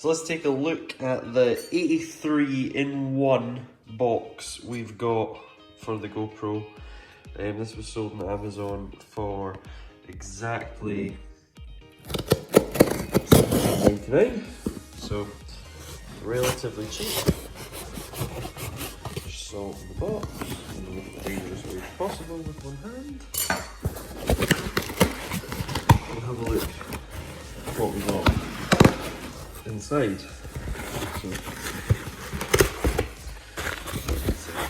So let's take a look at the 83-in-1 box we've got for the GoPro. This was sold on Amazon for exactly $7.99, so relatively cheap. Just salt in the box, in the most dangerous way possible with one hand. We'll have a look at what we got inside. So,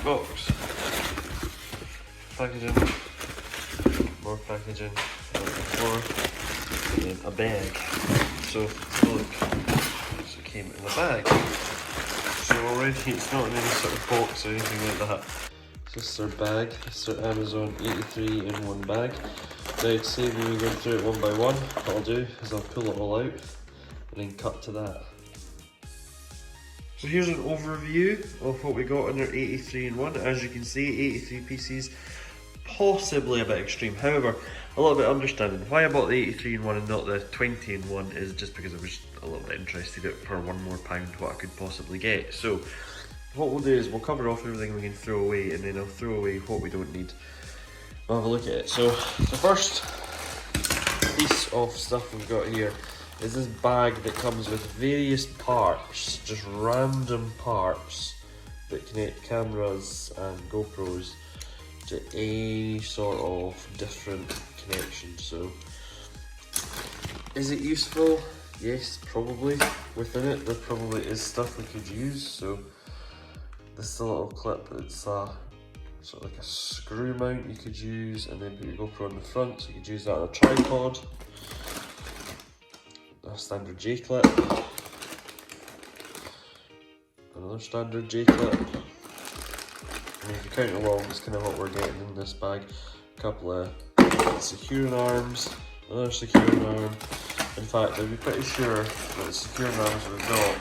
box, packaging, more packaging, and then a bag. So look, so it came in a bag. So already it's not in any sort of box or anything like that. So this is our bag. This is our Amazon 83-in-1 bag. Now to save me going through it one by one, what I'll do is I'll pull it all out and then cut to that. So here's an overview of what we got in our 83-in-1. As you can see, 83 pieces, possibly a bit extreme. However, a little bit understanding. Why I bought the 83-in-1 and not the 20-in-1 is just because I was a little bit interested in for £1 more what I could possibly get. So what we'll do is we'll cover off everything we can throw away, and then I'll throw away what we don't need. We'll have a look at it. So the first piece of stuff we've got here is this bag that comes with various parts, just random parts that connect cameras and GoPros to any sort of different connection. So is it useful? Yes, probably. Within it there probably is stuff we could use. So this is a little clip that's sort of like a screw mount you could use, and then put your GoPro on the front, so you could use that on a tripod. A standard J-clip, another standard J-clip, and if you count along, it's kind of what we're getting in this bag. A couple of securing arms, another securing arm. In fact, I'd be pretty sure that the securing arms we've got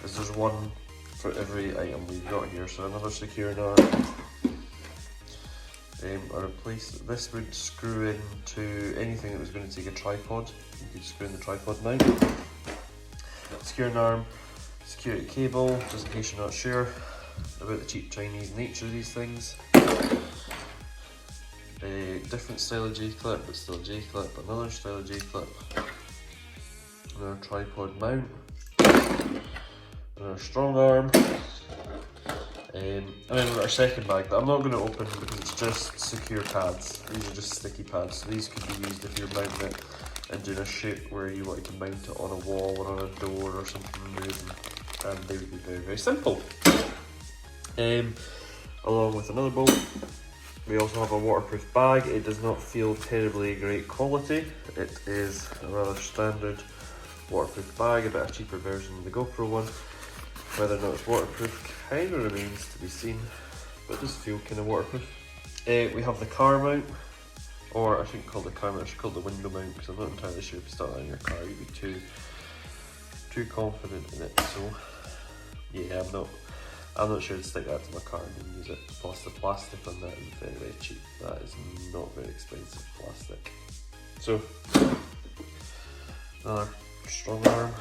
is there's one for every item we've got here. So another securing arm. This would screw into anything that was going to take a tripod. You could screw in the tripod mount. Securing arm, security cable, just in case you're not sure about the cheap Chinese nature of these things. A different style of J-clip, but still J-clip. Another style of J-clip. Another tripod mount. Another strong arm. And then we've got our second bag that I'm not going to open because it's just secure pads. These are just sticky pads, so these could be used if you're mounting it and doing a shoot where you wanted to mount it on a wall or on a door or something moving, and they would be very, very simple. Along with another bolt, we also have a waterproof bag. It does not feel terribly great quality. It is a rather standard waterproof bag, a bit of a cheaper version of the GoPro one. Whether or not it's waterproof kind of remains to be seen, but it does feel kind of waterproof. We have the car mount, or I shouldn't call it the car mount, I should call it the window mount, because I'm not entirely sure if you start that in your car, you'd be too confident in it. So yeah, I'm not sure to stick that to my car and then use it. Plus the plastic on that is very, very cheap. That is not very expensive plastic. So another strong arm.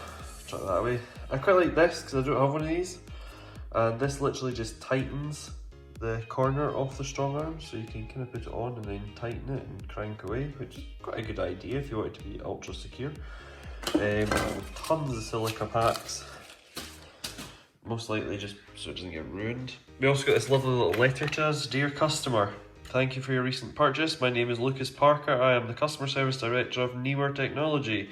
Chuck that away. I quite like this because I don't have one of these, and this literally just tightens the corner of the strong arm, so you can kind of put it on and then tighten it and crank away, which is quite a good idea if you want it to be ultra secure. With tons of silica packs, most likely just so it doesn't get ruined. We also got this lovely little letter to us. Dear customer, thank you for your recent purchase. My name is Lucas Parker. I am the Customer Service Director of Newer Technology.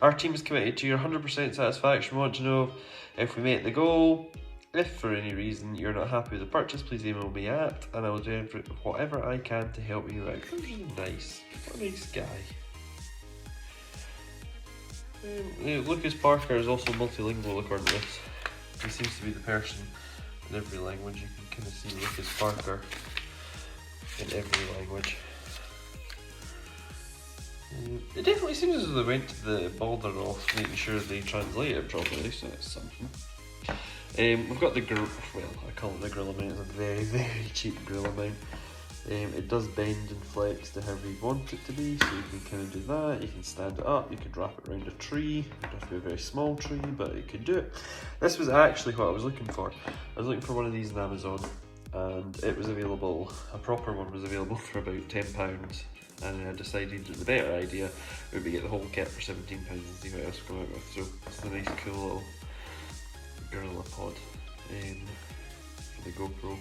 Our team is committed to your 100% satisfaction. We want to know if we make the goal. If for any reason you're not happy with the purchase, please email me and I will do whatever I can to help you out. That's really nice. What a nice guy. Lucas Parker is also multilingual according to this. He seems to be the person in every language. You can kind of see Lucas Parker in every language. It definitely seems as though they went to the bother of making sure they translate it properly, so that's something. We've got the I call it the Gorilla mount. It's a very, very cheap Gorilla mount. It does bend and flex to however you want it to be, so you can kind of do that. You can stand it up, you could wrap it around a tree. It doesn't have to be a very small tree, but it could do it. This was actually what I was looking for. I was looking for one of these on Amazon, and it was available, a proper one was available for about £10, and I decided that the better idea would be get the whole kit for £17 and see what else we come out with. So it's a nice cool little gorilla pod for the GoPro.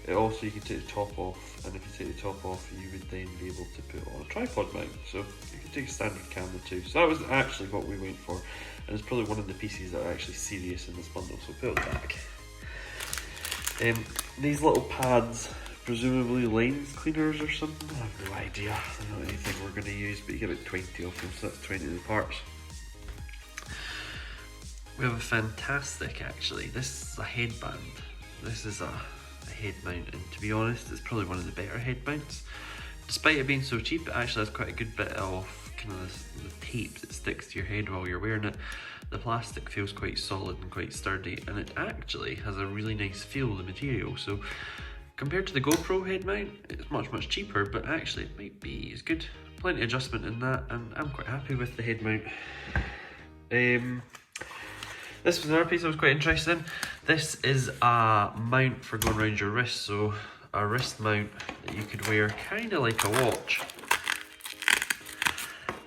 It also, you can take the top off, and if you take the top off, you would then be able to put on a tripod mount. So you can take a standard camera too. So that was actually what we went for, and it's probably one of the pieces that are actually serious in this bundle. So put it back. These little pads, presumably lens cleaners or something. I have no idea. They're not anything we're going to use, but you get about 20 of them, so that's 20 of the parts. We have a fantastic, actually. This is a headband. This is a head mount, and to be honest, it's probably one of the better head mounts. Despite it being so cheap, it actually has quite a good bit of kind of the tape that sticks to your head while you're wearing it. The plastic feels quite solid and quite sturdy, and it actually has a really nice feel, the material. So compared to the GoPro head mount, it's much cheaper, but actually it might be as good. Plenty of adjustment in that, and I'm quite happy with the head mount. This was another piece I was quite interested in. This is a mount for going around your wrist, so a wrist mount that you could wear kind of like a watch.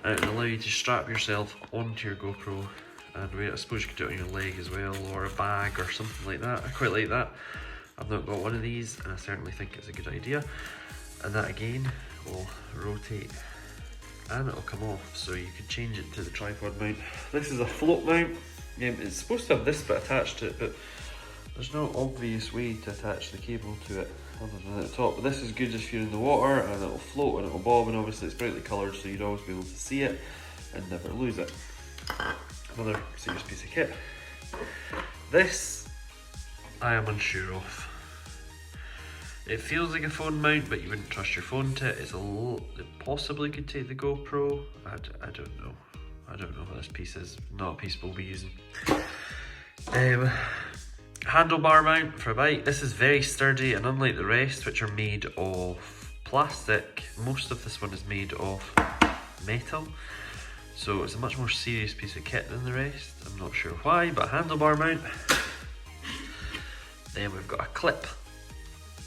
And it would allow you to strap yourself onto your GoPro and wear it. I suppose you could do it on your leg as well, or a bag or something like that. I quite like that. I've not got one of these, and I certainly think it's a good idea. And that again will rotate and it'll come off, so you could change it to the tripod mount. This is a float mount. It's supposed to have this bit attached to it, but there's no obvious way to attach the cable to it other than at the top. But this is good if you're in the water, and it'll float and it'll bob, and obviously it's brightly coloured, so you'd always be able to see it and never lose it. Another serious piece of kit. This I am unsure of. It feels like a phone mount, but you wouldn't trust your phone to it. It's a little, it possibly could take the GoPro. I don't know. I don't know what this piece is. Not a piece we'll be using. Handlebar mount for a bike. This is very sturdy, and unlike the rest, which are made of plastic, most of this one is made of metal. So it's a much more serious piece of kit than the rest. I'm not sure why, but handlebar mount. Then we've got a clip.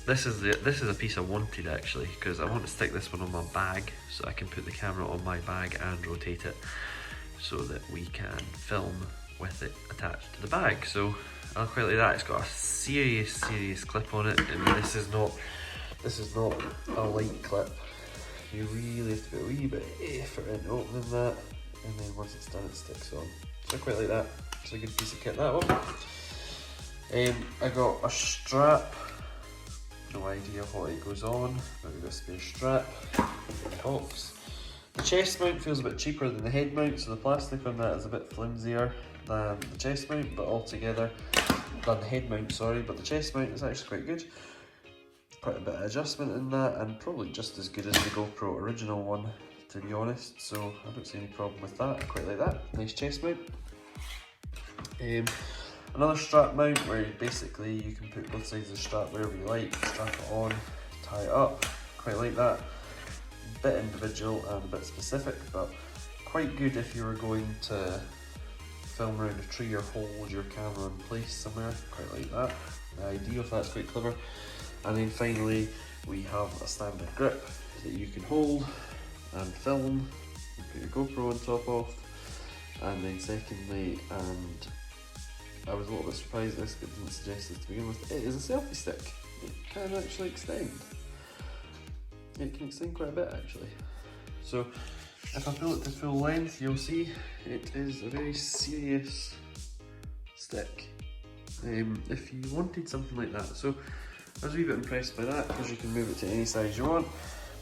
This is a piece I wanted actually, because I want to stick this one on my bag so I can put the camera on my bag and rotate it so that we can film with it attached to the bag. So I quite like that. It's got a serious clip on it, and this is not a light clip. You really have to put a wee bit of effort into opening that, and then once it's done it sticks on. So I quite like that. It's a good piece of kit, that one. I got a strap. No idea what it goes on, but we've got a spare strap. It pops. The chest mount feels a bit cheaper than the head mount, so the plastic on that is a bit flimsier than the chest mount, but altogether, than the head mount, sorry, but the chest mount is actually quite good. Quite a bit of adjustment in that, and probably just as good as the GoPro original one, to be honest, so I don't see any problem with that. I quite like that. Nice chest mount. Another strap mount where basically you can put both sides of the strap wherever you like, strap it on, tie it up. Quite like that. A bit individual and a bit specific, but quite good if you were going to film around a tree or hold your camera in place somewhere. Quite like that. The idea of that's quite clever. And then finally we have a standard grip that you can hold and film and put your GoPro on top of. And then secondly, and I was a little bit surprised this, but didn't suggest this to begin with, it is a selfie stick. It can actually extend. It can extend quite a bit actually. So if I pull it to full length, you'll see it is a very serious stick. If you wanted something like that. So I was a wee bit impressed by that, because you can move it to any size you want,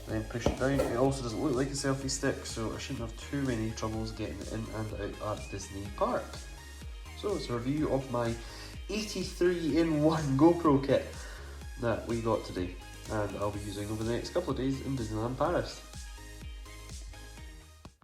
then push it down. It also doesn't look like a selfie stick, so I shouldn't have too many troubles getting it in and out at Disney Park. So it's a review of my 83-in-1 GoPro kit that we got today, and I'll be using over the next couple of days in Disneyland Paris.